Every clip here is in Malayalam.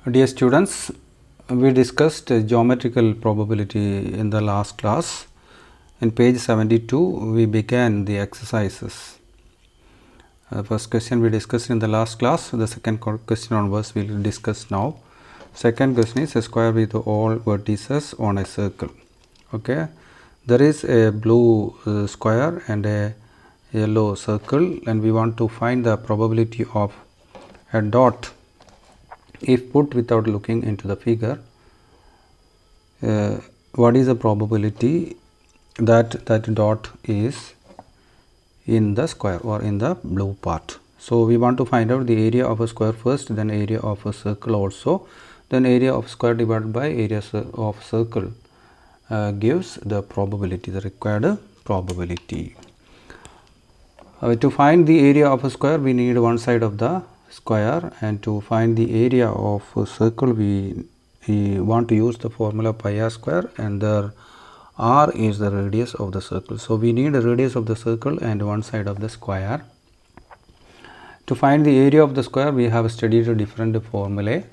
Dear students, we discussed geometrical probability in the last class. In page 72, we began the exercises. First question we discussed in the last class. The second question onwards we will discuss now. Second question is a square with all vertices on a circle. Okay, there is a blue square and a yellow circle, and we want to find the probability of a dot if put without looking into the figure. What is the probability that that dot is in the square or in the blue part? So we want to find out the area of a square first, then area of a circle also, then area of square divided by area of circle gives the probability, the required probability. To find the area of a square, we need one side of the square, and to find the area of a circle, we want to use the formula pi r square, and the r is the radius of the circle. So we need a radius of the circle and one side of the square. To find the area of the square, we have studied a different formulae.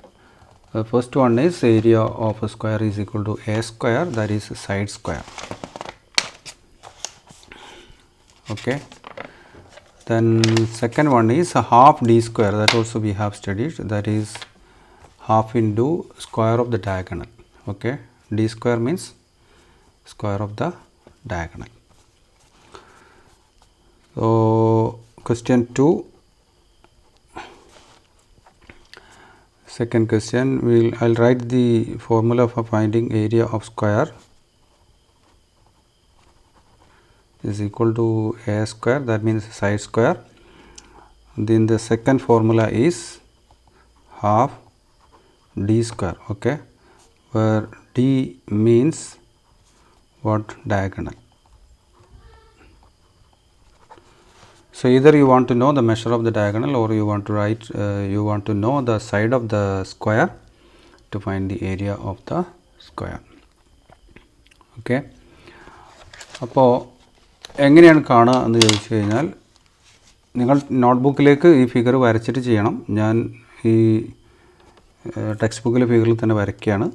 First one is area of a square is equal to a square, that is side square. Okay. Then second one is a half d square, that also we have studied, that is half into square of the diagonal. Okay, d square means square of the diagonal. So question 2, second question, I'll write the formula for finding area of square is equal to a square, that means side square. Then the second formula is half d square, okay, where d means what? Diagonal. So either you want to know the measure of the diagonal, or you want to write you want to know the side of the square to find the area of the square. Okay, അപ്പോൾ എങ്ങനെയാണ് കാണുക എന്ന് ചോദിച്ചു കഴിഞ്ഞാൽ, നിങ്ങൾ നോട്ട്ബുക്കിലേക്ക് ഈ ഫിഗർ വരച്ചിട്ട് ചെയ്യണം. ഞാൻ ഈ ടെക്സ്റ്റ് ബുക്കിലെ ഫിഗറിൽ തന്നെ വരയ്ക്കുകയാണ്.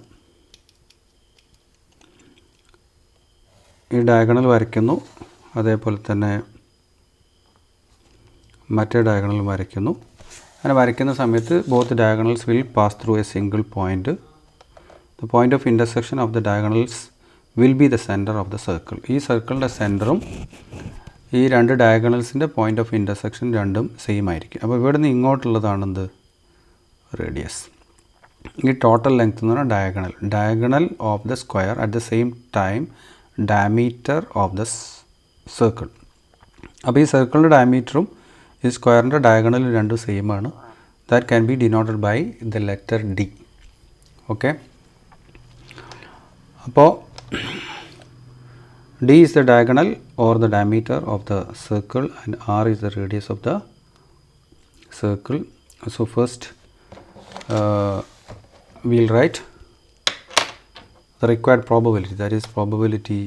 ഈ ഡയഗണൽ വരയ്ക്കുന്നു, അതേപോലെ തന്നെ മറ്റേ ഡയഗണൽ വരയ്ക്കുന്നു. അങ്ങനെ വരയ്ക്കുന്ന സമയത്ത് both diagonals will pass through A single point. The point of intersection of the diagonals will be the centre of the circle. ഈ സർക്കിളിൻ്റെ സെൻറ്ററും ഈ രണ്ട് ഡയഗണൽസിൻ്റെ പോയിൻ്റ് ഓഫ് ഇൻ്റർസെക്ഷൻ രണ്ടും സെയിം ആയിരിക്കും. അപ്പോൾ ഇവിടെ നിന്ന് ഇങ്ങോട്ടുള്ളതാണെന്ത്? റേഡിയസ്. ഈ ടോട്ടൽ ലെങ്ത് എന്ന് പറഞ്ഞാൽ diagonal of the square at the same time diameter of the circle. അപ്പോൾ ഈ സർക്കിളിൻ്റെ ഡയമീറ്ററും ഈ സ്ക്വയറിൻ്റെ ഡയഗണലും രണ്ടും സെയിം ആണ്. That can be denoted by the letter D. Okay, അപ്പോൾ d is the diagonal or the diameter of the circle, and r is the radius of the circle. So first we will write the required probability, that is probability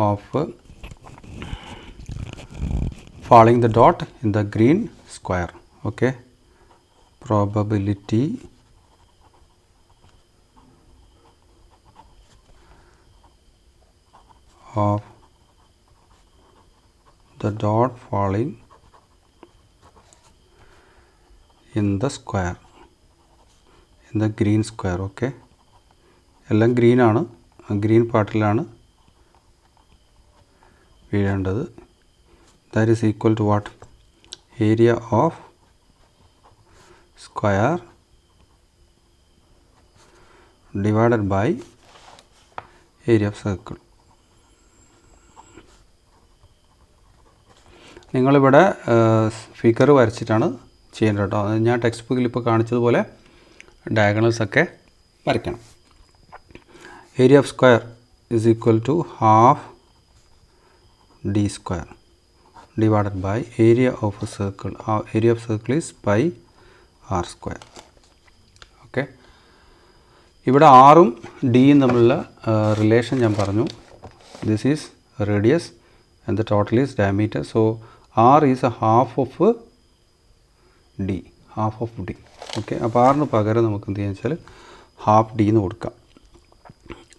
of falling the dot in the green square. Okay, probability of the dot falling in the square, in the green square. Okay, എല്ലാം ഗ്രീൻ ആണ്, ഗ്രീൻ പാർട്ടിലാണ് വീഴേണ്ടത്. That is equal to what? Area of square divided by area of circle. നിങ്ങളിവിടെ ഫിഗർ വരച്ചിട്ടാണ് ചെയ്യേണ്ടത് കേട്ടോ. ഞാൻ ടെക്സ്റ്റ് ബുക്കിൽ ഇപ്പോൾ കാണിച്ചതുപോലെ ഡയഗണൽസൊക്കെ വരയ്ക്കണം. Area of square is equal to half D square divided by area of a circle. Area of circle is pi R square. Okay, ഇവിടെ ആറും ഡിയും തമ്മിലുള്ള റിലേഷൻ ഞാൻ പറഞ്ഞു. This is radius and the total is diameter. So r is a half of d, half of d. Okay. അപ്പോൾ ആറിന് പകരം നമുക്ക് എന്ത് ചെയ്യാന്ന് വെച്ചാൽ ഹാഫ് ഡി എന്ന് കൊടുക്കാം.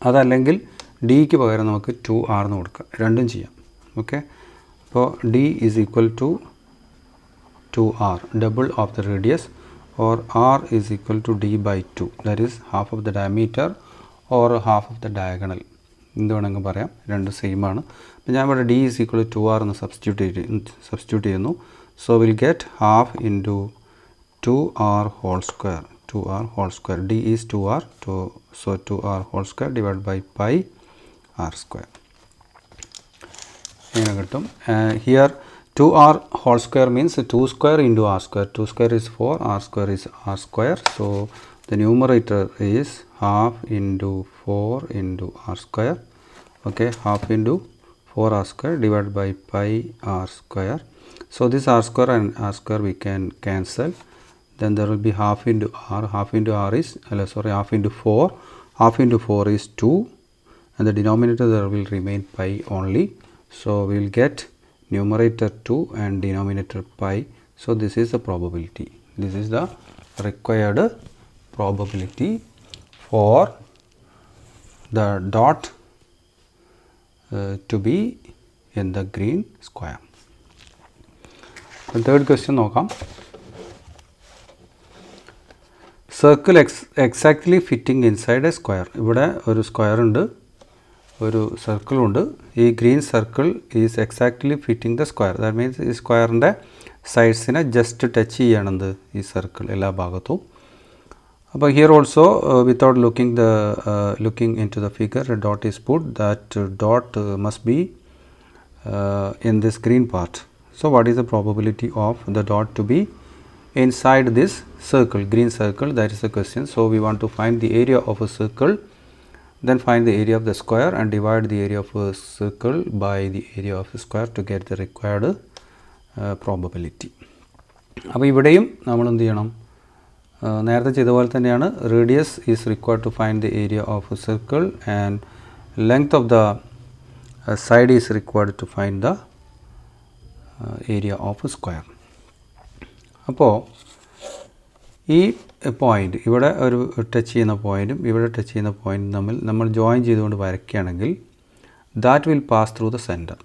അതല്ലെങ്കിൽ ഡിക്ക് പകരം നമുക്ക് 2r എന്ന് കൊടുക്കാം. രണ്ടും ചെയ്യാം. ഓക്കെ. അപ്പോൾ d is equal to 2r, double of the radius, or r is equal to d by 2, that is half of the diameter or half of the diagonal. എന്ത് വേണമെങ്കിൽ പറയാം, രണ്ടും സെയിം ആണ്. അപ്പോൾ ഞാൻ ഇവിടെ d is equal to 2r എന്ന് സബ്സ്റ്റിറ്റ്യൂട്ട് ചെയ്യുന്നു. So will get half into 2r whole square. 2r whole square. d is 2r, so 2r whole square divided by pi r square. ഇങ്ങനെ കിട്ടും. Here 2r whole square means 2 square into r square. 2 square is 4, r square is r square. So the numerator is half into 4 into r square. Okay, half into 4r square divided by pi r square. So this r square and r square we can cancel. Then there will be half into r. Half into r is half into 4. Half into 4 is 2, and the denominator there will remain pi only. So we will get numerator 2 and denominator pi. So this is the probability. This is the required probability for the dot to be in the green square. The third question നോക്കാം. Circle exactly fitting inside a square. ഇവിടെ ഒരു സ്ക്വയർ ഉണ്ട്, ഒരു സർക്കിൾ ഉണ്ട്. ഈ green circle is exactly fitting the square. That means ഈ സ്ക്വയറിൻ്റെ സൈഡ്സിനെ ജസ്റ്റ് ടച്ച് ചെയ്യണത് ഈ സർക്കിൾ എല്ലാ ഭാഗത്തും. അപ്പോൾ here also without looking into the figure a dot is put. That dot must be in this green part. So what is the probability of the dot to be inside this circle, green circle? That is the question. So we want to find the area of a circle, then find the area of the square and divide the area of a circle by the area of a square to get the required probability. അപ്പോൾ ഇവിടെയും നമ്മൾ എന്ത് ചെയ്യണം, നേരത്തെ ചെയ്ത പോലെ തന്നെയാണ്. Radius is required to find the area of a circle and length of the side is required to find the area of a square. അപ്പോൾ ഈ പോയിൻ്റ് ഇവിടെ ഒരു ടച്ച് ചെയ്യുന്ന പോയിൻറ്റും ഇവിടെ ടച്ച് ചെയ്യുന്ന പോയിൻറ്റും തമ്മിൽ നമ്മൾ ജോയിൻ ചെയ്തുകൊണ്ട് വരയ്ക്കുകയാണെങ്കിൽ that will pass through the centre.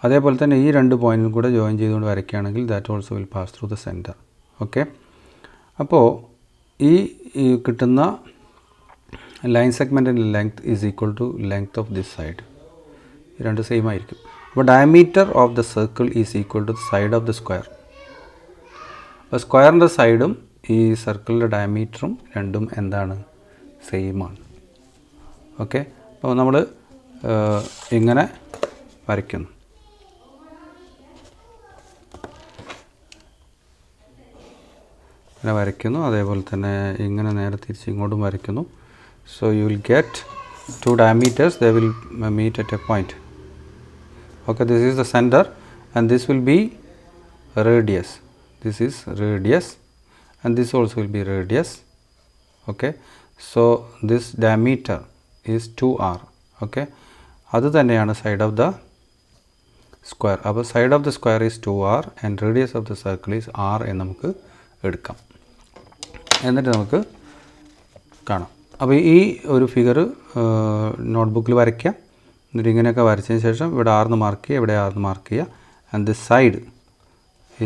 അതേപോലെ തന്നെ ഈ രണ്ട് പോയിൻറ്റും കൂടെ ജോയിൻ ചെയ്തുകൊണ്ട് വരയ്ക്കുകയാണെങ്കിൽ that also will pass through the centre. Okay. അപ്പോൾ ഈ കിട്ടുന്ന ലൈൻ സെഗ്മെൻറ്റിൻ്റെ length is equal to length of this side. രണ്ട് സെയിം ആയിരിക്കും. അപ്പോൾ diameter of the circle is equal to the side of the square. അപ്പോൾ സ്ക്വയറിൻ്റെ സൈഡും ഈ സർക്കിളിൻ്റെ ഡയമീറ്ററും രണ്ടും എന്താണ്, സെയിം ആണ്. ഓക്കെ. അപ്പോൾ നമ്മൾ ഇങ്ങനെ വരയ്ക്കുന്നു. ഇങ്ങനെ വരയ്ക്കുന്നു. അതേപോലെ തന്നെ ഇങ്ങനെ നേരെ തിരിച്ച് ഇങ്ങോട്ടും വരയ്ക്കുന്നു. So you will get two diameters, they will meet at a point. Okay, this is the center and this will be radius. This is radius and this also will be radius. Okay, so this diameter is 2r. Okay, അത് തന്നെയാണ് side of the square. അപ്പോൾ side of the square is 2r and radius of the circle is r എന്ന് നമുക്ക് എടുക്കാം. എന്നിട്ട് നമുക്ക് കാണാം. അപ്പോൾ ഈ ഒരു ഫിഗർ നോട്ട്ബുക്കിൽ വരയ്ക്കുക. എന്നിട്ട് ഇങ്ങനെയൊക്കെ വരച്ചതിന് ശേഷം ഇവിടെ ആർന്ന് മാർക്ക് ചെയ്യുക, ഇവിടെ ആർന്ന് മാർക്ക് ചെയ്യുക. And this side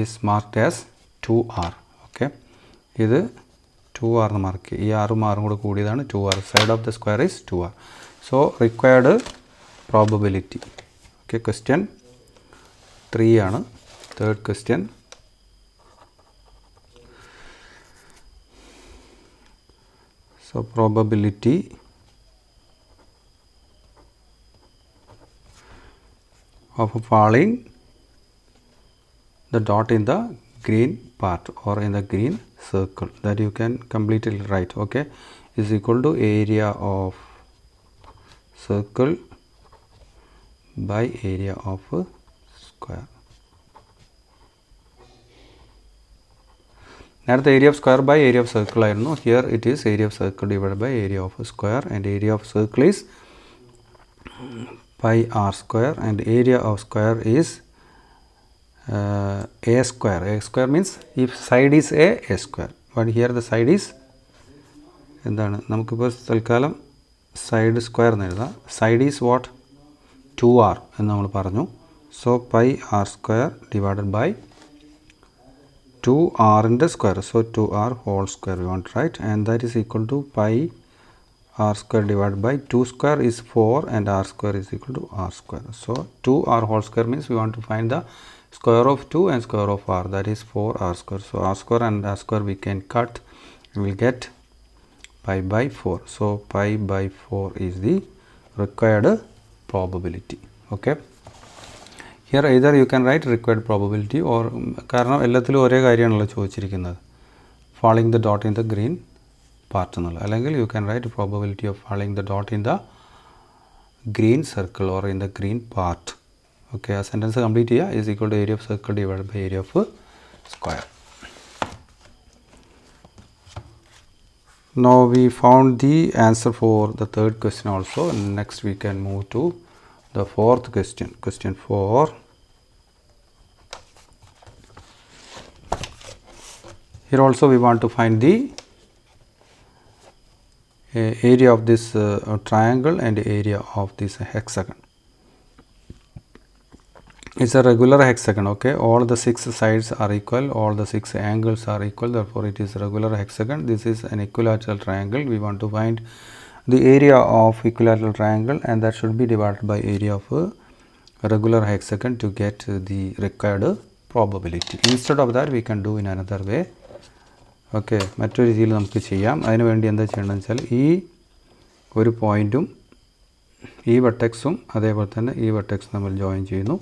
is marked as 2r. Okay. ഇത് 2r എന്ന് മാർക്ക് ചെയ്യുക. ഈ ആറും ആറും കൂടെ കൂടിയതാണ് 2r. Side of the square is 2r. So required probability. Okay. Question 3 ആണ്. Third question. So probability of falling the dot in the green part or in the green circle, that you can completely write. Okay, is equal to area of circle by area of a square. നേരത്തെ area of square by area of circle ആയിരുന്നു. Here it is area of circle divide by area of square and area of circle is pi r square and area of square is a square. A square means if side is a square. but here the side is എന്താണ് നമുക്കിപ്പോൾ തൽക്കാലം സൈഡ് സ്ക്വയർ എന്ന് എഴുതാം. സൈഡ് ഈസ് വാട്ട് 2r എന്ന് നമ്മൾ പറഞ്ഞു. So pi r square divided by 2rൻ്റെ സ്ക്വയർ. So 2r whole square we want right, and that is equal to pi r square divided by 2 square is 4 and r square is equal to r square. So 2r whole square means we want to find the square of 2 and square of r, that is 4r square. So r square and r square we can cut, we will get pi by 4. So pi by 4 is the required probability. Okay, here either you can write required probability or കാരണം എല്ലാത്തിലും ഒരേ കാര്യമാണല്ലോ ചോദിച്ചിരിക്കുന്നത്, falling the dot in the green part എന്നുള്ള, അല്ലെങ്കിൽ you can write probability of falling the dot in the green circle or in the green part. Okay, ആ sentence complete ചെയ്യുക, is equal to area of circle divided by area of square. Now we found the answer for the third question also. Next we can move to the fourth question. Question 4. Here also we want to find the area of this triangle and area of this hexagon. It's a regular hexagon. Okay, all the 6 sides are equal, all the 6 angles are equal, therefore it is a regular hexagon. This is an equilateral triangle. We want to find the area of equilateral triangle, and that should be divided by area of a regular hexagon to get the required probability. Instead of that we can do in another way. Okay, മറ്റൊരു രീതിയിൽ നമുക്ക് ചെയ്യാം. അതിന് വേണ്ടി എന്താ ചെയ്യേണ്ടതെന്ന് വെച്ചാൽ ഈ ഒരു പോയിൻറ്റും ഈ വെർട്ടെക്സും അതേപോലെ തന്നെ ഈ വെർട്ടെക്സും തമ്മിൽ ജോയിൻ ചെയ്യുന്നു,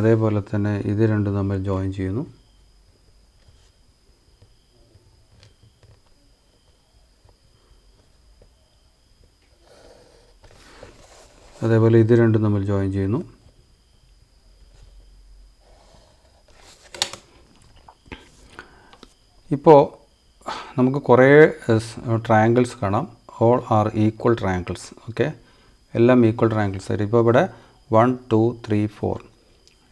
അതേപോലെ തന്നെ ഇത് രണ്ടും തമ്മിൽ ജോയിൻ ചെയ്യുന്നു, അതേപോലെ ഇത് രണ്ടും തമ്മിൽ ജോയിൻ ചെയ്യുന്നു. ഇപ്പോൾ നമുക്ക് കുറേ ട്രയാങ്കിൾസ് കാണാം. All are equal triangles. Okay, എല്ലാം ഈക്വൽ ട്രയാങ്കിൾസ് ആയിരിക്കും. ഇപ്പോൾ ഇവിടെ 1 2 3 4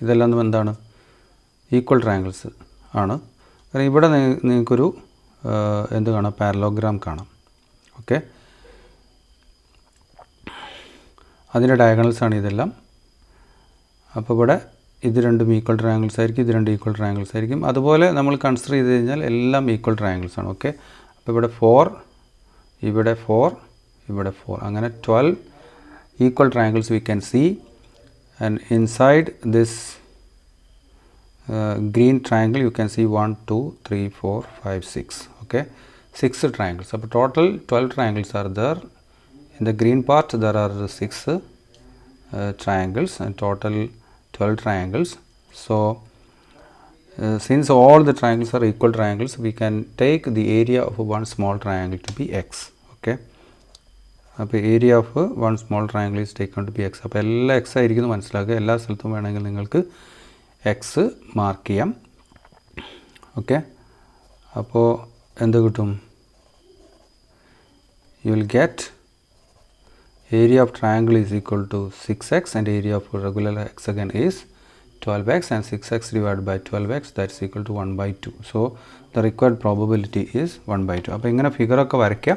ഇതെല്ലാം എന്താണ്, ഈക്വൽ ട്രയാങ്കിൾസ് ആണ്. കാരണം ഇവിടെ നിങ്ങൾക്കൊരു എന്ത് കാണാം, പാരലോഗ്രാം കാണാം. ഓക്കെ, അതിൻ്റെ ഡയഗണൽസാണ് ഇതെല്ലാം. അപ്പോൾ ഇവിടെ ഇത് രണ്ടും ഈക്വൽ ട്രയാങ്കിൾസ് ആയിരിക്കും, ഇത് രണ്ടും ഈക്വൽ ട്രയാങ്കിൾസ് ആയിരിക്കും. അതുപോലെ നമ്മൾ കൺസിഡർ ചെയ്ത് കഴിഞ്ഞാൽ എല്ലാം ഈക്വൽ ട്രയാങ്കിൾസ് ആണ്. ഓക്കെ, അപ്പോൾ ഇവിടെ 4, ഇവിടെ 4, ഇവിടെ 4, അങ്ങനെ 12 equal triangles we can see. And inside this green triangle you can see 1 2 3 4 5 6. Okay, 6 triangles. So total 12 triangles are there. In the green part there are 6 triangles, and total 12 triangles. So since all the triangles are equal triangles, we can take the area of one small triangle to be x. Okay, അപ്പോൾ area of one small triangle is taken to be X. അപ്പോൾ എല്ലാ എക്സ് ആയിരിക്കും മനസ്സിലാക്കുക. എല്ലാ സ്ഥലത്തും വേണമെങ്കിൽ നിങ്ങൾക്ക് എക്സ് മാർക്ക് ചെയ്യാം. ഓക്കെ, അപ്പോൾ എന്ത് കിട്ടും, you will get area of triangle is equal to 6x and area of regular hexagon is 12x, and 6x divided by 12x, that is equal to 1/2. So the required probability is 1/2. അപ്പോൾ ഇങ്ങനെ ഫിഗറൊക്കെ വരയ്ക്കുക.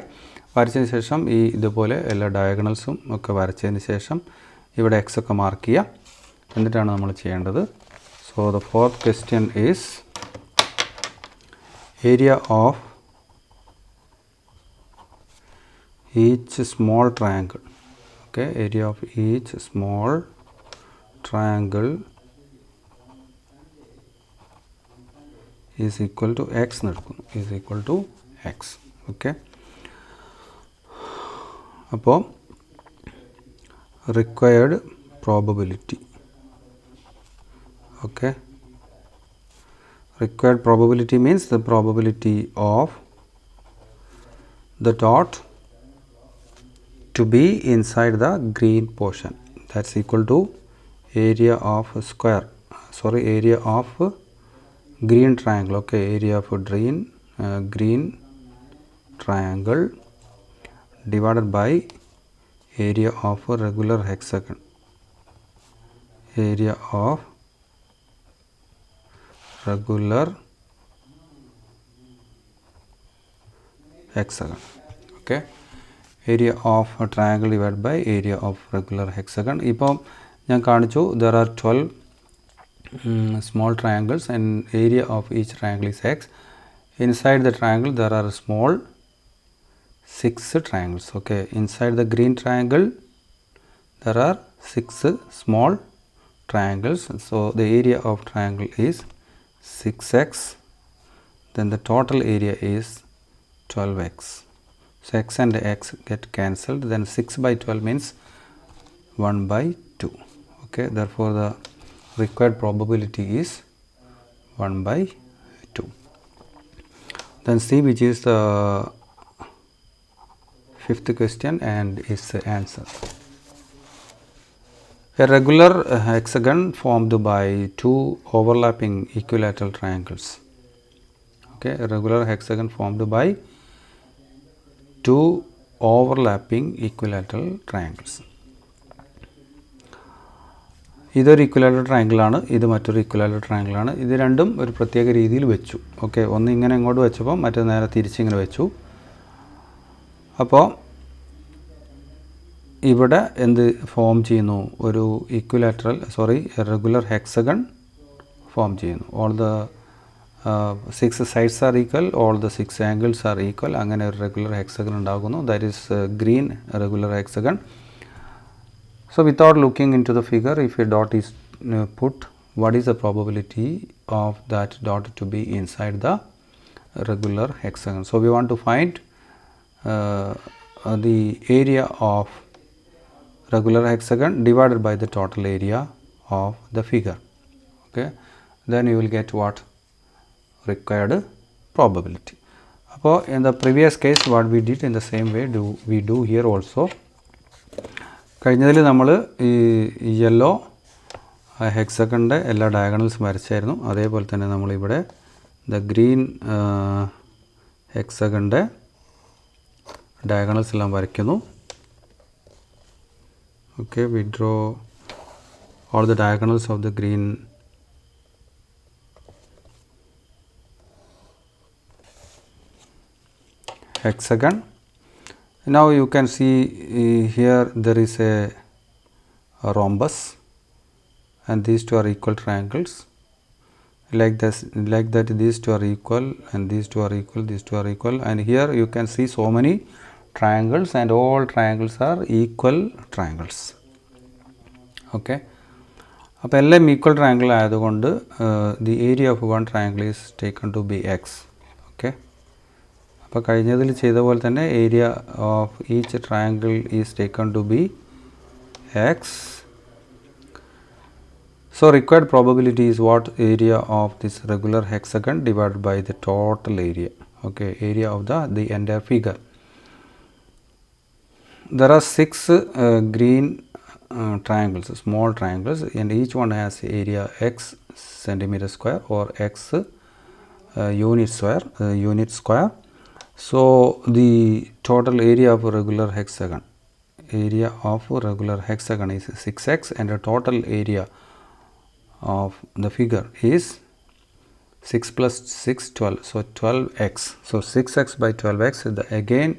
വരച്ചതിന് ശേഷം ഈ ഇതുപോലെ എല്ലാ ഡയഗണൽസും ഒക്കെ വരച്ചതിന് ശേഷം ഇവിടെ എക്സ് ഒക്കെ മാർക്ക് ചെയ്യുക. എന്നിട്ടാണ് നമ്മൾ ചെയ്യേണ്ടത്. So the fourth question is area of each small triangle. Okay, area of each small triangle is equal to x, is equal to x. Okay, അപ്പോൾ required probability. Okay, required probability means the probability of the dot to be inside the green portion, that's equal to area of square, area of green triangle. Okay, area of green triangle divided by area of a regular hexagon, area of regular hexagon. Okay, area of a triangle divided by area of regular hexagon. ഇപ്പോൾ ഞാൻ കാണിച്ചു there are 12 small triangles and area of each triangle is x. Inside the triangle there are small 6 triangles. Okay, inside the green triangle there are 6 small triangles. So the area of triangle is 6x, then the total area is 12x. So x and x get cancelled, then 6 by 12 means 1 by 2. Okay, therefore the required probability is 1 by 2. Then see which is the fifth question and its answer. A regular hexagon formed by two overlapping equilateral triangles. Okay, a regular hexagon formed by two overlapping equilateral triangles. ഇതൊരു ഇക്വലാറ്ററൽ ട്രയാങ്കിളാണ്, ഇത് മറ്റൊരു ഇക്വലാറ്ററൽ ട്രയാങ്കിളാണ്. ഇത് രണ്ടും ഒരു പ്രത്യേക രീതിയിൽ വെച്ചു. ഓക്കെ, ഒന്ന് ഇങ്ങനെ ഇങ്ങോട്ട് വെച്ചപ്പോൾ മറ്റേ നേരെ തിരിച്ചിങ്ങനെ വെച്ചു. അപ്പോൾ ഇവിടെ എന്ത് ഫോം ചെയ്യുന്നു? ഒരു റെഗുലർ ഹെക്സഗൺ ഫോം ചെയ്യുന്നു. All the 6 sides are equal, all the 6 angles are equal. അങ്ങനെ ഒരു റെഗുലർ ഹെക്സഗൺ ഉണ്ടാകുന്നു. That is green regular hexagon. So without looking into the figure, if a dot is put, what is the probability of that dot to be inside the regular hexagon? So we want to find the area of regular hexagon divided by the total area of the figure. Okay, then you will get what? Required probability. So in the previous case what we did, in the same way we do here also. കഴിഞ്ഞതിൽ നമ്മൾ ഈ യെല്ലോ ഹെക്സഗണിൻ്റെ എല്ലാ ഡയഗണൽസും വരച്ചായിരുന്നു. അതേപോലെ തന്നെ നമ്മളിവിടെ ദ ഗ്രീൻ ഹെക്സഗണിൻ്റെ ഡയഗണൽസ് എല്ലാം വരയ്ക്കുന്നു. Okay, V draw all the diagonals of the green hexagon. Now you can see here there is a rhombus and these two are equal triangles. Like that these two are equal and these two are equal, these two are equal, and here you can see so many triangles and all triangles are equal triangles. Okay, അപ്പോൾ എല്ലാം ഈക്വൽ ട്രയാങ്കിൾ ആയതുകൊണ്ട് the area of one triangle is taken to be x. Okay, അപ്പോൾ കഴിഞ്ഞതിൽ ചെയ്ത പോലെ തന്നെ area of each triangle is taken to be X. So required probability is what? Area of this regular hexagon divided by the total area. Okay, area of the entire figure. There are 6 green triangles, small triangles, and each one has area x centimeter square or x unit square. So the total area of a regular hexagon is 6x, and the total area of the figure is 6 plus 6 12, so 12x. So 6x by 12x, again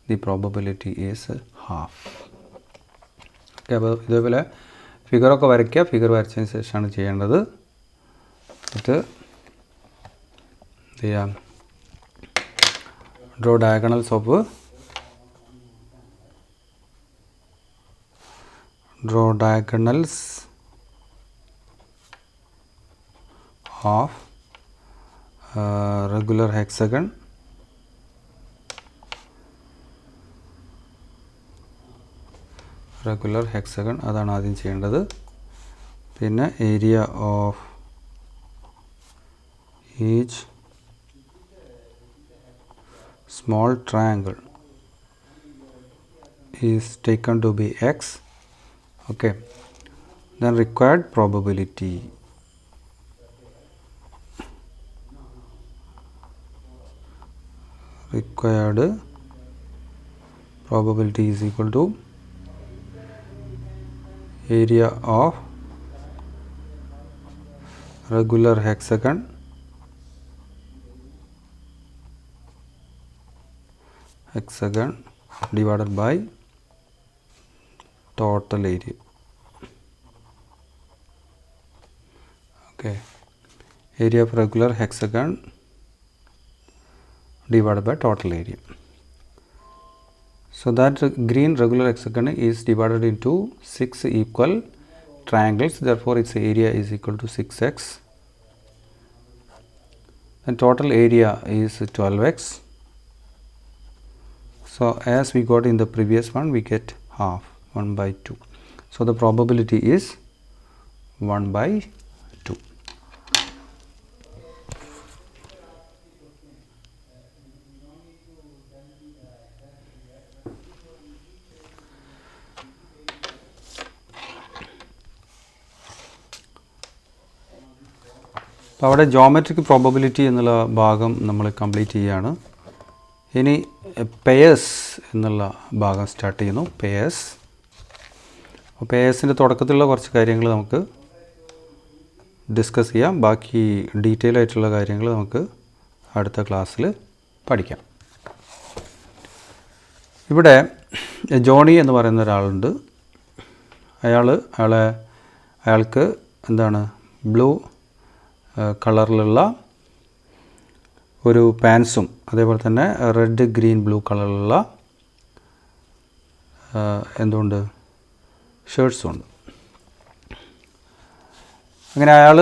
the probability is half. Okay, അപ്പോൾ ഇതേപോലെ ഫിഗറൊക്കെ വരയ്ക്കുക. ഫിഗർ വരച്ചതിന് ശേഷമാണ് ചെയ്യേണ്ടത്. ഇത് draw diagonals of regular hexagon. അതാണ് ആദ്യം ചെയ്യേണ്ടത്. പിന്നെ area of each small triangle is taken to be x. Okay, then required probability is equal to area of regular hexagon hexagon divided by total area. Okay, area of regular hexagon divided by total area. So that green regular hexagon is divided into 6 equal triangles, therefore its area is equal to 6x, and total area is 12x. So as we got in the previous one, we get half, 1 by 2. So the probability is 1 by 2. അപ്പോൾ അവിടെ ജോമെട്രിക് പ്രോബബിലിറ്റി എന്നുള്ള ഭാഗം നമ്മൾ കംപ്ലീറ്റ് ചെയ്യുകയാണ്. ഇനി പെയേഴ്സ് എന്നുള്ള ഭാഗം സ്റ്റാർട്ട് ചെയ്യുന്നു. പെയേഴ്സ്. അപ്പോൾ പെയേഴ്സിൻ്റെ തുടക്കത്തിലുള്ള കുറച്ച് കാര്യങ്ങൾ നമുക്ക് ഡിസ്കസ് ചെയ്യാം. ബാക്കി ഡീറ്റെയിൽ ആയിട്ടുള്ള കാര്യങ്ങൾ നമുക്ക് അടുത്ത ക്ലാസ്സിൽ പഠിക്കാം. ഇവിടെ ജോണി എന്ന് പറയുന്ന ഒരാളുണ്ട്. അയാൾക്ക് എന്താണ് ബ്ലൂ കളറിലുള്ള ഒരു പാൻസും അതേപോലെ തന്നെ റെഡ് ഗ്രീൻ ബ്ലൂ കളറിലുള്ള എന്തുണ്ട് ഷർട്ട്സും ഉണ്ട്. അങ്ങനെ അയാൾ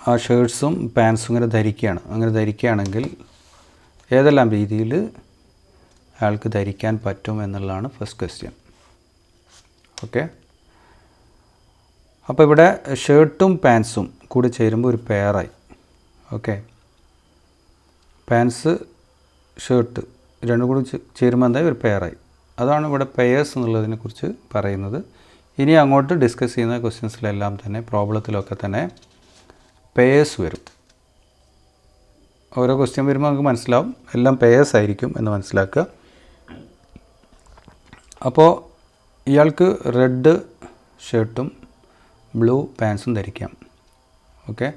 ആ ഷർട്ട്സും പാൻസും ഇങ്ങനെ ധരിക്കുകയാണ്. അങ്ങനെ ധരിക്കുകയാണെങ്കിൽ ഏതെല്ലാം രീതിയിൽ അയാൾക്ക് ധരിക്കാൻ പറ്റും എന്നുള്ളതാണ് ഫസ്റ്റ് ക്വസ്റ്റ്യൻ. ഓക്കെ, അപ്പോൾ ഇവിടെ ഷർട്ടും പാൻസും കൂടി ചേരുമ്പോൾ ഒരു പെയറായി. ഓക്കെ, പാൻസ് ഷർട്ട് രണ്ടും കൂടി ചേരുമ്പോൾ എന്തായി ഒരു പെയറായി. അതാണ് ഇവിടെ പെയേഴ്സ് എന്നുള്ളതിനെ കുറിച്ച് പറയുന്നത്. ഇനി അങ്ങോട്ട് ഡിസ്കസ് ചെയ്യുന്ന ക്വസ്റ്റ്യൻസിലെല്ലാം തന്നെ പ്രോബ്ലത്തിലൊക്കെ തന്നെ പെയേഴ്സ് വരും. ഓരോ ക്വസ്റ്റ്യൻ വരുമ്പോൾ നമുക്ക് മനസ്സിലാവും എല്ലാം പെയേഴ്സ് ആയിരിക്കും എന്ന് മനസ്സിലാക്കുക. അപ്പോൾ ഇയാൾക്ക് റെഡ് ഷർട്ടും ബ്ലൂ പാൻസും ധരിക്കാം. ഓക്കെ,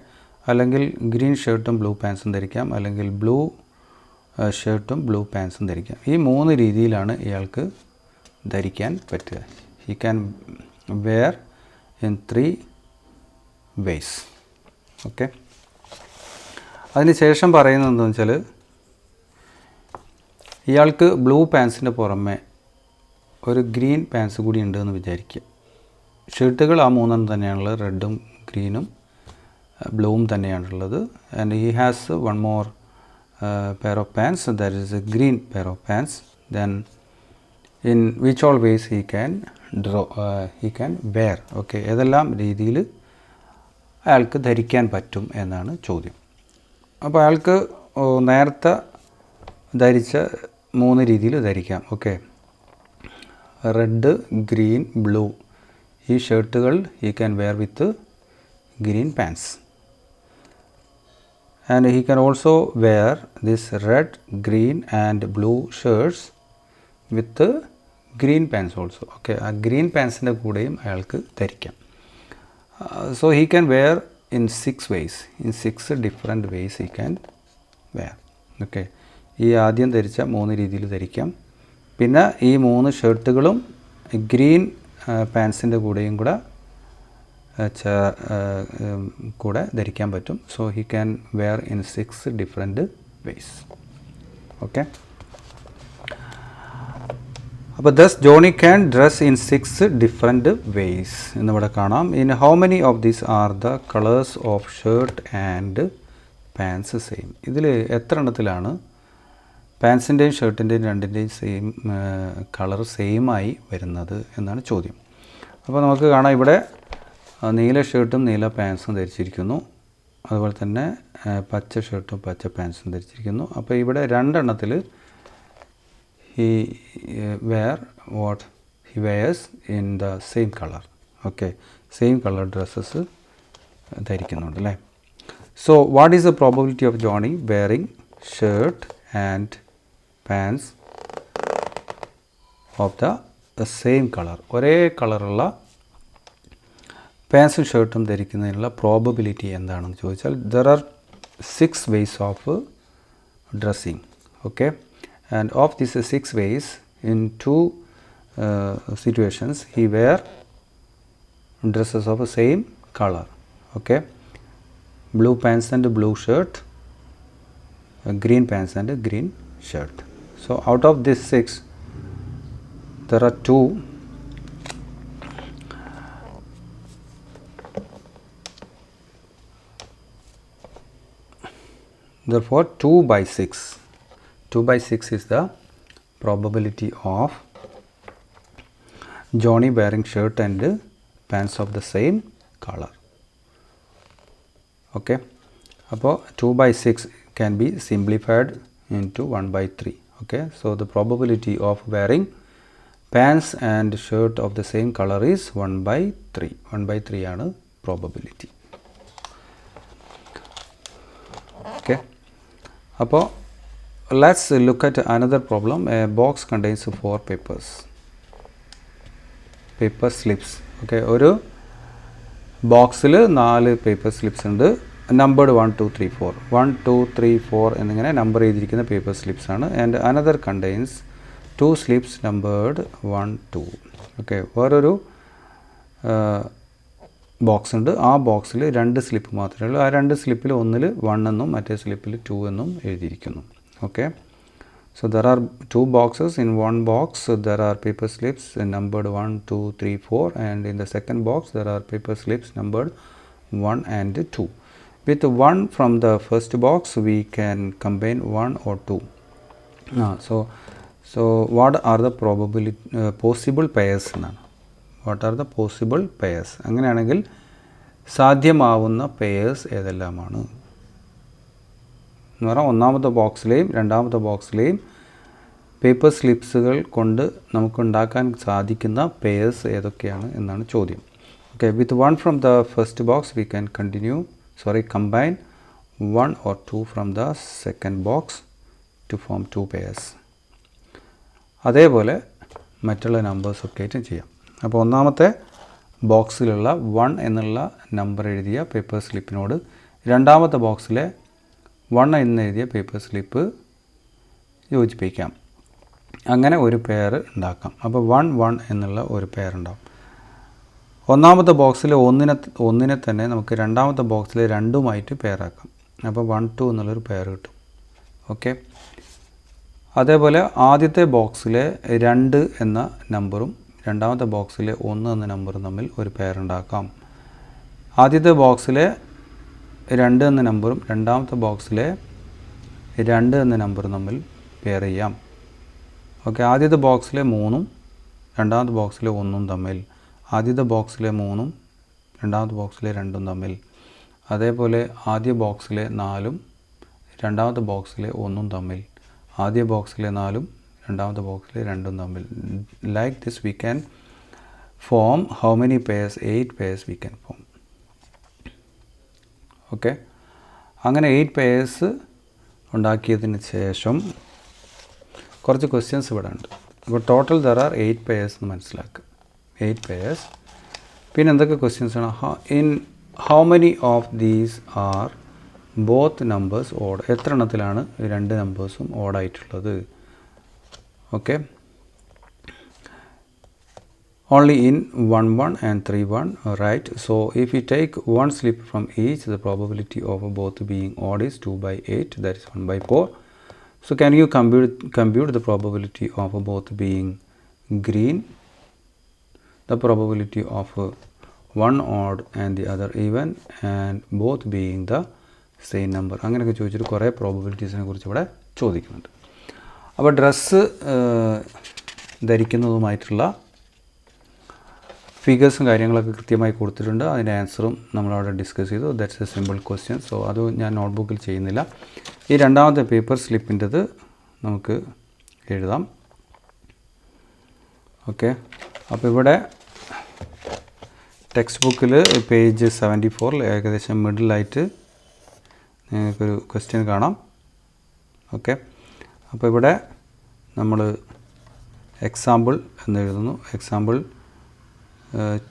അല്ലെങ്കിൽ ഗ്രീൻ ഷർട്ടും ബ്ലൂ പാൻസും ധരിക്കാം, അല്ലെങ്കിൽ ബ്ലൂ ഷർട്ടും ബ്ലൂ പാൻസും ധരിക്കാം. ഈ 3 രീതിയിലാണ് ഇയാൾക്ക് ധരിക്കാൻ പറ്റുക. He can wear in 3 ways. Okay, അതിന് ശേഷം പറയുന്നത് എന്താണെന്ന് വെച്ചാൽ ഇയാൾക്ക് ബ്ലൂ പാൻസിൻ്റെ പുറമെ ഒരു ഗ്രീൻ പാൻസ് കൂടി ഉണ്ടെന്ന് വിചാരിക്കുക. ഷർട്ടുകൾ ആ 3 തന്നെയാണുള്ളത്, റെഡും ഗ്രീനും ബ്ലൂവും തന്നെയാണുള്ളത്. And he has one more pair of pants, that is a green pair of pants. Then in which all ways he can wear. Okay, ഏതെല്ലാം രീതിയിൽ അയാൾക്ക് ധരിക്കാൻ പറ്റും എന്നാണ് ചോദ്യം. അപ്പോൾ അയാൾക്ക് നേരത്തെ ധരിച്ച 3 രീതിയിൽ ധരിക്കാം. ഓക്കെ, റെഡ് ഗ്രീൻ ബ്ലൂ ഈ ഷർട്ടുകൾ he can wear with green pants. And he can also wear this red green and blue shirts with green pants also. Okay, ആ ഗ്രീൻ പാൻസിൻ്റെ കൂടെയും അയാൾക്ക് ധരിക്കാം. So he can wear in 6 ways. In 6 different ways he can wear. Okay, ഈ ആദ്യം ധരിച്ച 3 രീതിയിൽ ധരിക്കാം. പിന്നെ ഈ 3 ഷർട്ടുകളും ഗ്രീൻ പാൻസിൻ്റെ കൂടെയും കൂടെ ധരിക്കാൻ പറ്റും. So he can wear in 6 different ways. Okay, അപ്പോൾ thus Johnny can dress in 6 different ways എന്നിവിടെ കാണാം. In how many of these are the colours of shirt and pants same. ഇതിൽ എത്ര എണ്ണത്തിലാണ് പാൻസിൻ്റെയും ഷർട്ടിൻ്റെയും രണ്ടിൻ്റെയും സെയിം കളർ സെയിമായി വരുന്നത് എന്നാണ് ചോദ്യം. അപ്പോൾ നമുക്ക് കാണാം ഇവിടെ നീല ഷർട്ടും നീല പാൻസും ധരിച്ചിരിക്കുന്നു, അതുപോലെ തന്നെ പച്ച ഷർട്ടും പച്ച പാൻസും ധരിച്ചിരിക്കുന്നു. അപ്പോൾ ഇവിടെ 2 എണ്ണത്തിൽ he wears in the same colour. Okay, same colour dresses ധരിക്കുന്നുണ്ട് അല്ലേ. So what is the probability of Johnny wearing shirt and pants of the same colour? ഒരേ കളറുള്ള പാൻസും ഷർട്ടും ധരിക്കുന്നതിനുള്ള പ്രോബബിലിറ്റി എന്താണെന്ന് ചോദിച്ചാൽ there are 6 ways of dressing. Okay, and of these 6 ways, in 2 situations he wear dresses of the same color. Okay, blue pants and blue shirt, green pants and a green shirt. So out of these 6, there are 2 therefore 2 by 6 is the probability of Johnny wearing shirt and pants of the same color. Okay, അപ്പോൾ 2 by 6 can be simplified into 1 by 3. Okay, so the probability of wearing pants and shirt of the same color is 1 by 3. 1 by 3 ആണ് probability. Okay, അപ്പോൾ let's look at another problem. A box contains 4 paper slips. Okay, ഒരു ബോക്സിൽ 4 പേപ്പർ സ്ലിപ്സ് ഉണ്ട്. നമ്പേർഡ് 1 2 3 4 1 2 3 4 എന്നിങ്ങനെ നമ്പർ ചെയ്തിരിക്കുന്ന പേപ്പർ സ്ലിപ്സ് ആണ്. And another contains 2 slips numbered 1 2. Okay, വേറൊരു ബോക്സ് ഉണ്ട്. ആ ബോക്സിൽ 2 സ്ലിപ്പ് മാത്രമേ ഉള്ളൂ. ആ 2 സ്ലിപ്പിൽ ഒന്നിൽ 1 എന്നും മറ്റേ സ്ലിപ്പിൽ 2 എന്നും എഴുതിയിരിക്കുന്നു. Okay, so there are 2 boxes. In one box there are paper slips numbered 1 2 3 4, and in the second box there are paper slips numbered 1 and 2. With 1 from the first box we can combine 1 or 2. So what are the possible pairs എന്നാണ്. What are the possible pairs? അങ്ങനെയാണെങ്കിൽ സാധ്യമാവുന്ന പെയേഴ്സ് ഏതെല്ലാമാണ് എന്ന് പറഞ്ഞാൽ ഒന്നാമത്തെ ബോക്സിലെയും രണ്ടാമത്തെ ബോക്സിലെയും പേപ്പർ സ്ലിപ്സുകൾ കൊണ്ട് നമുക്കുണ്ടാക്കാൻ സാധിക്കുന്ന പെയേഴ്സ് ഏതൊക്കെയാണ് എന്നാണ് ചോദ്യം. Okay, with 1 from the first box we can combine 1 or 2 from the second box to form 2 pairs. അതേപോലെ മറ്റുള്ള നമ്പേഴ്സൊക്കെ ആയിട്ടും ചെയ്യാം. അപ്പോൾ ഒന്നാമത്തെ ബോക്സിലുള്ള 1 എന്നുള്ള നമ്പർ എഴുതിയ പേപ്പർ സ്ലിപ്പിനോട് രണ്ടാമത്തെ ബോക്സിലെ 1 എന്നെഴുതിയ പേപ്പർ സ്ലിപ്പ് യോജിപ്പിക്കാം. അങ്ങനെ ഒരു പെയർ ഉണ്ടാക്കാം. അപ്പോൾ 1 1 എന്നുള്ള ഒരു പെയർ ഉണ്ടാവും. ഒന്നാമത്തെ ബോക്സിലെ ഒന്നിനെ തന്നെ നമുക്ക് രണ്ടാമത്തെ ബോക്സിലെ 2ഉമായിട്ട് പെയറാക്കാം. അപ്പോൾ 1 2 എന്നുള്ളൊരു പെയർ കിട്ടും. ഓക്കെ, അതേപോലെ ആദ്യത്തെ ബോക്സിലെ 2 എന്ന നമ്പറും രണ്ടാമത്തെ ബോക്സിലെ 1 എന്ന നമ്പറും തമ്മിൽ ഒരു പെയർ ഉണ്ടാക്കാം. ആദ്യത്തെ ബോക്സിലെ 2 എന്ന നമ്പറും രണ്ടാമത്തെ ബോക്സിലെ 2 എന്ന നമ്പറും തമ്മിൽ പെയർ ചെയ്യാം. ഓക്കെ, ആദ്യത്തെ ബോക്സിലെ 3ഉം രണ്ടാമത്തെ ബോക്സിലെ 1ഉം തമ്മിൽ, ആദ്യത്തെ ബോക്സിലെ 3ഉം രണ്ടാമത്തെ ബോക്സിലെ 2ഉം തമ്മിൽ, അതേപോലെ ആദ്യ ബോക്സിലെ 4ഉം രണ്ടാമത്തെ ബോക്സിലെ 1ഉം തമ്മിൽ, ആദ്യ ബോക്സിലെ 4ഉം രണ്ടാമത്തെ ബോക്സിലെ 2ഉം തമ്മിൽ. Like this we can form how many pairs? 8 pairs we can form. Okay, അങ്ങനെ 8 പെയേഴ്സ് ഉണ്ടാക്കിയതിന് ശേഷം കുറച്ച് ക്വസ്റ്റ്യൻസ് ഇവിടെ ഉണ്ട്. അപ്പോൾ ടോട്ടൽ ദർ ആർ 8 പെയേഴ്സ് എന്ന് മനസ്സിലാക്കുക. 8 പെയേഴ്സ്. പിന്നെ എന്തൊക്കെ ക്വസ്റ്റ്യൻസ് ആണ്? In how many of these are both numbers odd? എത്ര എണ്ണത്തിലാണ് 2 നമ്പേഴ്സും ഓഡായിട്ടുള്ളത്? Okay, only in 1 1 and 3 1, right? So if we take 1 slip from each, the probability of both being odd is 2 by 8, that is 1 by 4. So can you compute the probability of both being green? The probability of one odd and the other even, and both being the same number. അങ്ങനെയൊക്കെ ചോദിച്ചിട്ട് കുറേ പ്രോബബിലിറ്റീസിനെ കുറിച്ച് ഇവിടെ ചോദിക്കുന്നുണ്ട്. അപ്പോൾ ഡ്രസ്സ് ധരിക്കുന്നതുമായിട്ടുള്ള ഫിഗേഴ്സും കാര്യങ്ങളൊക്കെ കൃത്യമായി കൊടുത്തിട്ടുണ്ട്. അതിൻ്റെ ആൻസറും നമ്മളവിടെ ഡിസ്കസ് ചെയ്തു. That's A simple question. So അത് ഞാൻ നോട്ട്ബുക്കിൽ ചെയ്യുന്നില്ല. ഈ രണ്ടാമത്തെ പേപ്പർ സ്ലിപ്പിൻ്റെത് നമുക്ക് എഴുതാം. ഓക്കെ, അപ്പോൾ ഇവിടെ ടെക്സ്റ്റ് ബുക്കിൽ പേജ് 74 ഏകദേശം മിഡിലായിട്ട് നിങ്ങൾക്കൊരു ക്വസ്റ്റ്യൻ കാണാം. ഓക്കെ, അപ്പോൾ ഇവിടെ നമ്മൾ എക്സാമ്പിൾ എന്ന് എഴുതുന്നു. എക്സാമ്പിൾ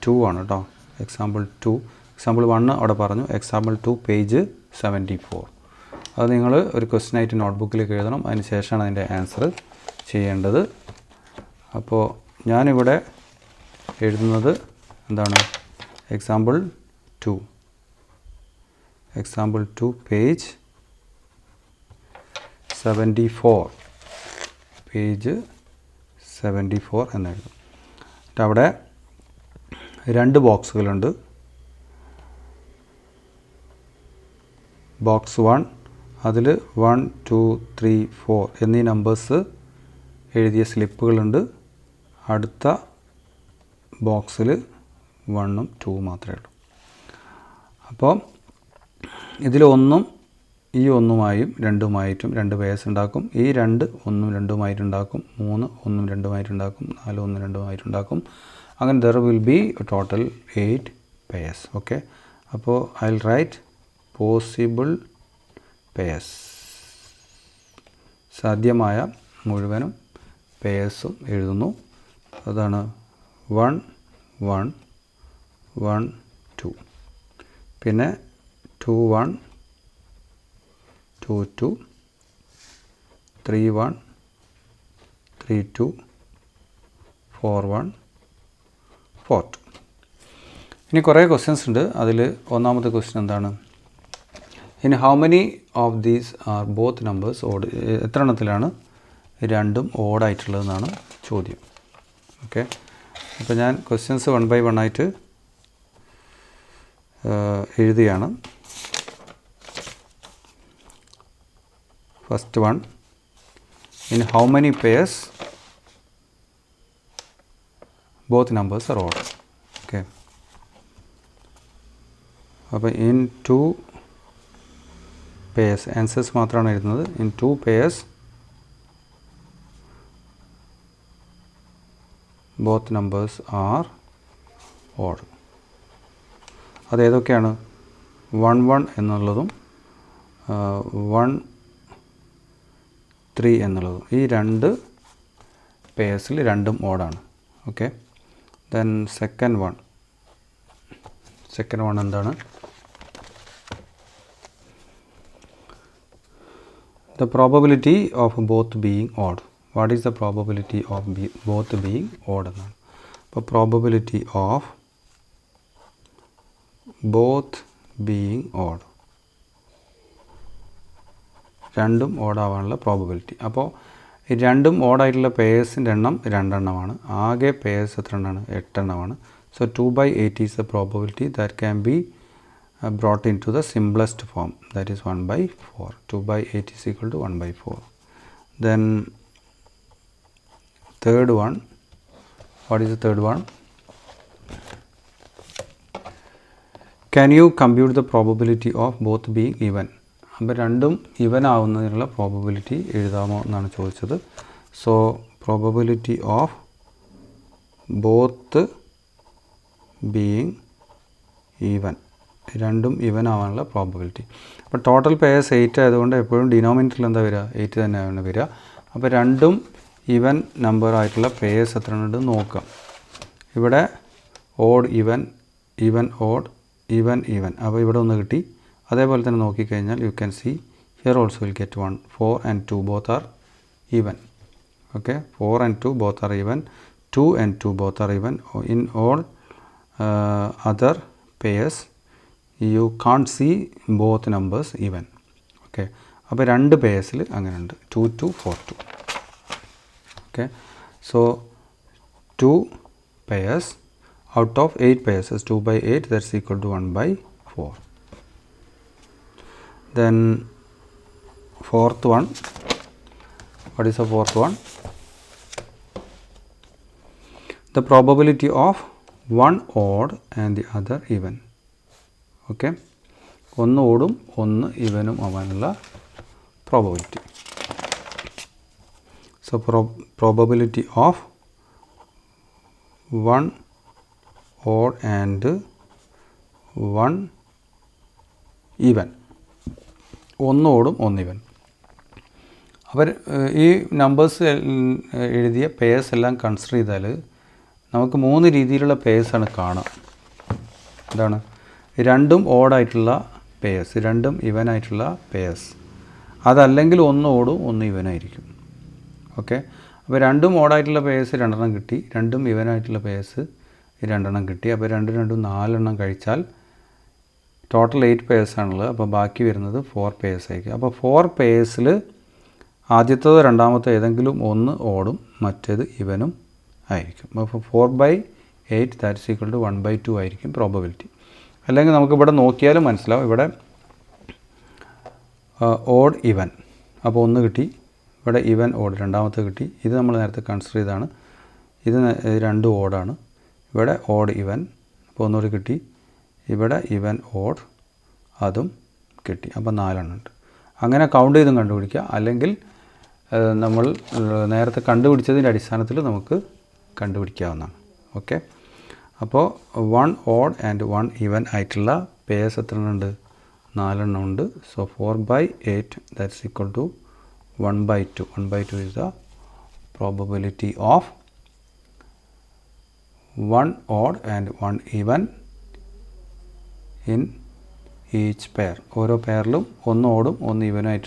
2 ആണ് കേട്ടോ. എക്സാമ്പിൾ 2, എക്സാമ്പിൾ 1 അവിടെ പറഞ്ഞു. Example 2 page 74. അത് നിങ്ങൾ ഒരു ക്വസ്റ്റ്യൻ ആയിട്ട് നോട്ട്ബുക്കിലേക്ക് എഴുതണം. അതിന് ശേഷമാണ് അതിൻ്റെ ആൻസർ ചെയ്യേണ്ടത്. അപ്പോൾ ഞാനിവിടെ എഴുതുന്നത് എന്താണ്? Example 2 page 74 എന്നെഴുതും. എന്നിട്ട് അവിടെ 2 ബോക്സുകളുണ്ട്. ബോക്സ് 1 അതിൽ 1 2 3 4 എന്നീ നമ്പേഴ്സ് എഴുതിയ സ്ലിപ്പുകളുണ്ട്. അടുത്ത ബോക്സിൽ 1ഉം 2 മാത്രമേ ഉള്ളൂ. അപ്പോൾ ഇതിൽ 1ഉം ഈ 1ഉമായും 2ഉമായിട്ടും 2 പെയർസ് ഉണ്ടാക്കും. ഈ 2 1ഉം 2ഉമായിട്ടുണ്ടാക്കും. 3 1ഉം 2ഉമായിട്ടുണ്ടാക്കും. 4 1ഉം 2ഉമായിട്ടുണ്ടാക്കും. അങ്ങനെ there will be total 8 pairs. Okay, അപ്പോൾ I will write possible pairs, സാധ്യമായ മുഴുവനും പെയർസും എഴുതുന്നു. അതാണ് 1 1 1 2, പിന്നെ 2 1 2 2, 3 1 3 2, 4 1 4 2. ഇനി കുറേ ക്വസ്റ്റ്യൻസ് ഉണ്ട്. അതിൽ ഒന്നാമത്തെ ക്വസ്റ്റ്യൻ എന്താണ്? ഇനി how many of these are both numbers odd? എത്ര എണ്ണത്തിലാണ് രണ്ടും ഓഡായിട്ടുള്ളതെന്നാണ് ചോദ്യം. ഓക്കെ, അപ്പോൾ ഞാൻ ക്വസ്റ്റ്യൻസ് 1 by 1 ആയിട്ട് എഴുതുകയാണ്. First one, in how many pairs both numbers are odd? Okay, അപ്പോൾ ഇൻ 2 പെയർസ്, ആൻസേഴ്സ് മാത്രമാണ് എഴുതുന്നത്. In 2 pairs both numbers are odd. അതേതൊക്കെയാണ്? 1 1 എന്നുള്ളതും 1 3 എന്നുള്ളതും. ഈ 2 പെയർസിൽ രണ്ടും ഓഡാണ്. ഓക്കെ, ദെൻ സെക്കൻഡ് വൺ എന്താണ്? The probability of both being odd. What is the probability of both being odd എന്നാണ്. അപ്പോൾ probability of both being odd, രണ്ടും ഓഡാവാനുള്ള പ്രോബബിലിറ്റി. അപ്പോൾ ഈ രണ്ടും ഓഡായിട്ടുള്ള പെയേഴ്സിൻ്റെ എണ്ണം 2 എണ്ണമാണ്. ആകെ പെയേഴ്സ് എത്ര എണ്ണമാണ്? 8 എണ്ണമാണ്. So 2 by 8 is the probability that can be brought into the simplest form, that is 1 by 4. 2 by 8 is equal to 1 by 4. Then third one, what is the third one? Can you compute the probability of both being even? അപ്പോൾ രണ്ടും ഇവൻ ആവുന്നതിനുള്ള പ്രോബബിലിറ്റി എഴുതാമോ എന്നാണ് ചോദിച്ചത്. So probability of both being even, രണ്ടും ഇവൻ ആവാനുള്ള പ്രോബബിലിറ്റി. അപ്പോൾ ടോട്ടൽ പെയേഴ്സ് 8 ആയതുകൊണ്ട് എപ്പോഴും ഡിനോമിനേറ്ററിൽ എന്താ വരിക? 8 തന്നെയാണ് വരിക. അപ്പോൾ രണ്ടും ഇവൻ നമ്പർ ആയിട്ടുള്ള പെയേഴ്സ് എത്ര ഉണ്ടെന്ന് നോക്കാം. ഇവിടെ ഓഡ് ഇവൻ, ഇവൻ ഓഡ്, ഇവൻ ഇവൻ. അപ്പോൾ ഇവിടെ ഒന്ന് കിട്ടി. അതേപോലെ തന്നെ നോക്കിക്കഴിഞ്ഞാൽ you can see here also will get 1. 4 and 2 both are even. Okay, 4 and 2 both are even. 2 and 2 both are even. In all other pairs you can't see both numbers even. Okay, അപ്പോൾ 2 പെയേഴ്സിൽ അങ്ങനെ ഉണ്ട്. 2 2 4 2. Okay, so 2 pairs out of 8 pairs is 2 by 8, that's equal to 1 by 4. Then fourth one, what is the fourth one? The probability of one odd and the other even. Okay, ഒന്ന് ഓടും ഒന്ന് ഇവനും ആവാനുള്ള probability. So probability of one odd and one even, ഒന്ന് ഓടും ഒന്ന് ഇവൻ. അവർ ഈ നമ്പേഴ്സ് എഴുതിയ പെയേഴ്സ് എല്ലാം കൺസിഡർ ചെയ്താൽ നമുക്ക് 3 രീതിയിലുള്ള പെയേഴ്സാണ് കാണാം. എന്താണ്? രണ്ടും ഓഡായിട്ടുള്ള പെയേഴ്സ്, രണ്ടും ഇവനായിട്ടുള്ള പെയേഴ്സ്. അതല്ലെങ്കിൽ ഒന്ന് ഓടും ഒന്ന് ഇവനായിരിക്കും. ഓക്കെ, അപ്പോൾ രണ്ടും ഓടായിട്ടുള്ള പേഴ്സ് 2 കിട്ടി, രണ്ടും ഇവനായിട്ടുള്ള പേഴ്സ് 2 കിട്ടി. അപ്പോൾ 2 2 4 കഴിച്ചാൽ ടോട്ടൽ 8 പേഴ്സാണുള്ളത്. അപ്പോൾ ബാക്കി വരുന്നത് 4 പേഴ്സ് ആയിരിക്കും. അപ്പോൾ 4 പേഴ്സിൽ ആദ്യത്തേത് രണ്ടാമത്തെ ഏതെങ്കിലും ഒന്ന് ഓടും, മറ്റേത് ഇവനും ആയിരിക്കും. അപ്പോൾ 4/8 ദാറ്റ്സ് ഈക്വൽ ടു 1/2 ആയിരിക്കും പ്രോബബിലിറ്റി. അല്ലെങ്കിൽ നമുക്കിവിടെ നോക്കിയാലും മനസ്സിലാവും, ഇവിടെ ഓഡ് ഇവൻ, അപ്പോൾ 1 കിട്ടി, ഇവിടെ ഇവൻ ഓഡ് രണ്ടാമത്തെ കിട്ടി. ഇത് നമ്മൾ നേരത്തെ കൺസിഡർ ചെയ്താണ്, ഇത് 2 ഓടാണ്, ഇവിടെ ഓഡ് ഇവൻ, അപ്പോൾ ഒന്നുകൂടി കിട്ടി, ഇവിടെ ഇവൻ ഓഡ് അതും കിട്ടി. അപ്പോൾ 4 ഉണ്ട്. അങ്ങനെ കൗണ്ട് ചെയ്തും കണ്ടുപിടിക്കുക, അല്ലെങ്കിൽ നമ്മൾ നേരത്തെ കണ്ടുപിടിച്ചതിൻ്റെ അടിസ്ഥാനത്തിൽ നമുക്ക് കണ്ടുപിടിക്കാവുന്നതാണ്. ഓക്കെ, അപ്പോൾ 1 ഓഡ് ആൻഡ് 1 ഇവൻ ആയിട്ടുള്ള പേഴ്സ് എത്ര ഉണ്ട്? 4 ഉണ്ട്. So 4/8 that's equal to 1/2. 1/2 is the probability of 1 odd and 1 even in each pair. ഓരോ പെയറിലും ഒന്ന് ഓടും ഒന്ന് ഇവനായിട്ട്